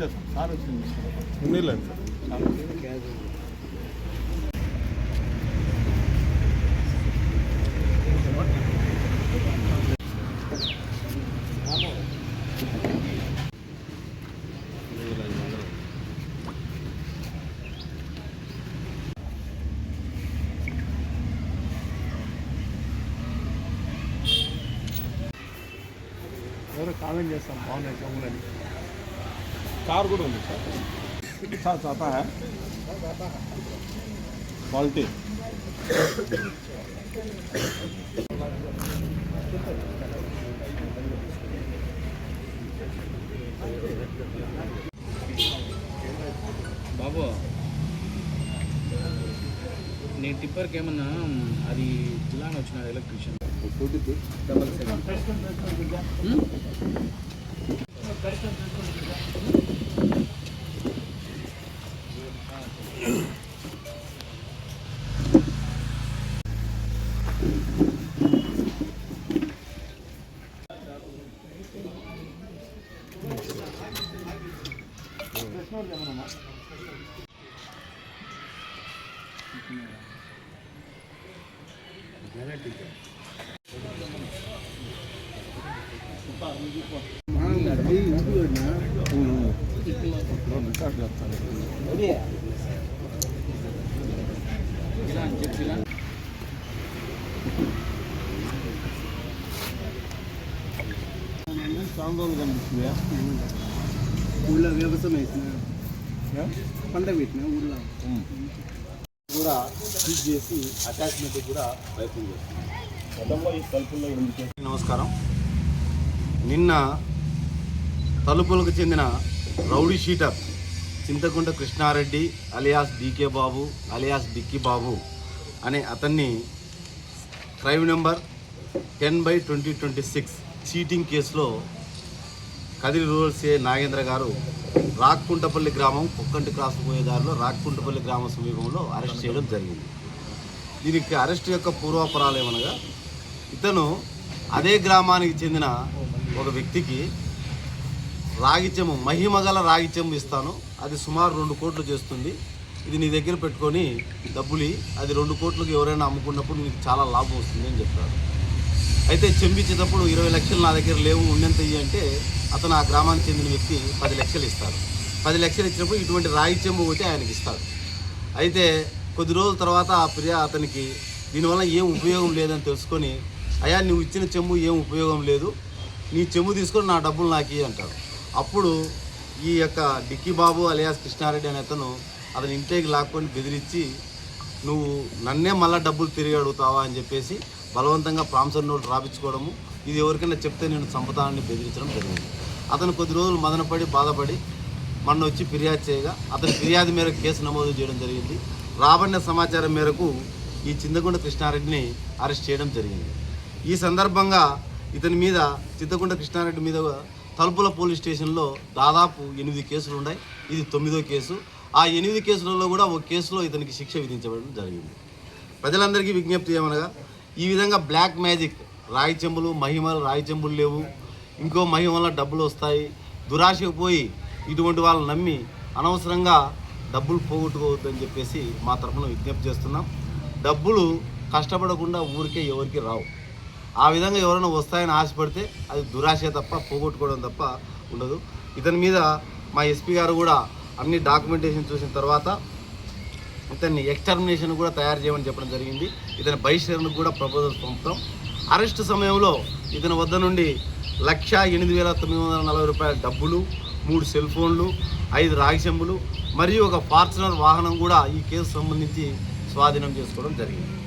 ఇచ్చేస్తాం సార్ వచ్చింది ఉన్నీళ్ళండి సార్ ఎవరో కామెంట్ చేస్తాం బాగున్నాయి చెవులని కార్ కూడా ఉంది సార్ సార్ आता है क्वालिटी బాబు నీ టిప్పర్కి ఏమన్నా అది జిల్లాని వచ్చిన ఎలక్ట్రీషియన్ సాంగోలు కనిపిస్తుందా ఊళ్ళో వ్యవసాయం వేసిన పంట పెట్టిన ఊళ్ళో కూడా ఫిట్ చేసి అటాచ్మెంట్ కూడా ప్రయత్నం చేస్తున్నాం గతంలో ఈ తలుపుల్లో నమస్కారం. నిన్న తలుపులకు చెందిన rowdy sheeter Chinthakunta Krishnareddy alias DK Babu alias Dikki Babu అనే అతన్ని క్రైమ్ నెంబర్ 10/2026 చీటింగ్ కేసులో కదిరి రూరల్ సిఐ నాగేంద్ర గారు రాక్కుంటపల్లి గ్రామం కుక్కంటి క్రాస్ పోయే దారిలో రాక్కుంటపల్లి గ్రామం సమీపంలో అరెస్ట్ చేయడం జరిగింది. దీనికి అరెస్ట్ యొక్క పూర్వాపరాలు ఏమనగా ఇతను అదే గ్రామానికి చెందిన ఒక వ్యక్తికి రాగిచెమ్ము మహిమగల రాగిచెమ్ము ఇస్తాను, అది సుమారు 2 కోట్లు చేస్తుంది, ఇది నీ దగ్గర పెట్టుకొని డబ్బులు అది 2 కోట్లకు ఎవరైనా అమ్ముకున్నప్పుడు నీకు చాలా లాభం వస్తుంది అని చెప్తాడు. అయితే చెంబిచ్చేటప్పుడు 20 లక్షలు నా దగ్గర లేవు, ఉన్నంత ఇవి అంటే అతను ఆ గ్రామానికి చెందిన వ్యక్తి 10 లక్షలు ఇస్తాడు. 10 లక్షలు ఇచ్చినప్పుడు ఇటువంటి రాగి చెంబు ఒకటి ఆయనకి ఇస్తాడు. అయితే కొద్ది రోజుల తర్వాత ఆ అతనికి దీనివల్ల ఏం ఉపయోగం లేదని తెలుసుకొని, అయ్యా నువ్వు ఇచ్చిన చెంబు ఏం ఉపయోగం లేదు, నీ చెంబు తీసుకొని నా డబ్బులు నాకు ఇయ్యి అంటాడు. అప్పుడు ఈ యొక్క డిక్కీ బాబు అలియాస్ కృష్ణారెడ్డి అనే అతను ఇంటికి లాక్కొని బెదిరించి నువ్వు నన్నే మళ్ళీ డబ్బులు తిరిగి అడుగుతావా అని చెప్పేసి బలవంతంగా ప్రామిసరీ నోట్ రాపించుకోవడము, ఇది ఎవరికైనా చెప్తే నేను చంపుతానని బెదిరించడం జరిగింది. అతను కొద్ది రోజులు మదనపడి బాధపడి మొన్న వచ్చి ఫిర్యాదు చేయగా అతని ఫిర్యాదు మేరకు కేసు నమోదు చేయడం జరిగింది. రాబడిన సమాచారం మేరకు ఈ చింతకుంట కృష్ణారెడ్డిని అరెస్ట్ చేయడం జరిగింది. ఈ సందర్భంగా ఇతని మీద చింతకుంట కృష్ణారెడ్డి మీద తలుపుల పోలీస్ స్టేషన్లో దాదాపు 8 కేసులు ఉన్నాయి, ఇది 9వ కేసు. ఆ 8 కేసులలో కూడా ఒక కేసులో ఇతనికి శిక్ష విధించబడడం జరిగింది. ప్రజలందరికీ విజ్ఞప్తి ఏమనగా ఈ విధంగా బ్లాక్ మ్యాజిక్ రాగి చెంబులు మహిమలు రాగి చెంబులు లేవు, ఇంకో మహిమ వల్ల డబ్బులు వస్తాయి, దురాశకు పోయి ఇటువంటి వాళ్ళని నమ్మి అనవసరంగా డబ్బులు పోగొట్టుకోవద్దని చెప్పేసి మా తరఫున విజ్ఞప్తి చేస్తున్నాం. డబ్బులు కష్టపడకుండా ఊరికే ఎవరికి రావు. ఆ విధంగా ఎవరైనా వస్తాయని ఆశపడితే అది దురాశ తప్ప పోగొట్టుకోవడం తప్ప ఉండదు. ఇతని మీద మా ఎస్పీ గారు కూడా అన్ని డాక్యుమెంటేషన్ చూసిన తర్వాత ఇతన్ని ఎక్స్టర్మినేషన్ కూడా తయారు చేయమని చెప్పడం జరిగింది. ఇతని బహిష్కరణకు కూడా ప్రపోజల్స్ పంపుతాం. అరెస్ట్ సమయంలో ఇతని వద్ద నుండి 1,08,940 రూపాయల డబ్బులు, 3 సెల్ ఫోన్లు, 5 రాగి చెంబులు మరియు ఒక ఫార్చునర్ వాహనం కూడా ఈ కేసు సంబంధించి స్వాధీనం చేసుకోవడం జరిగింది.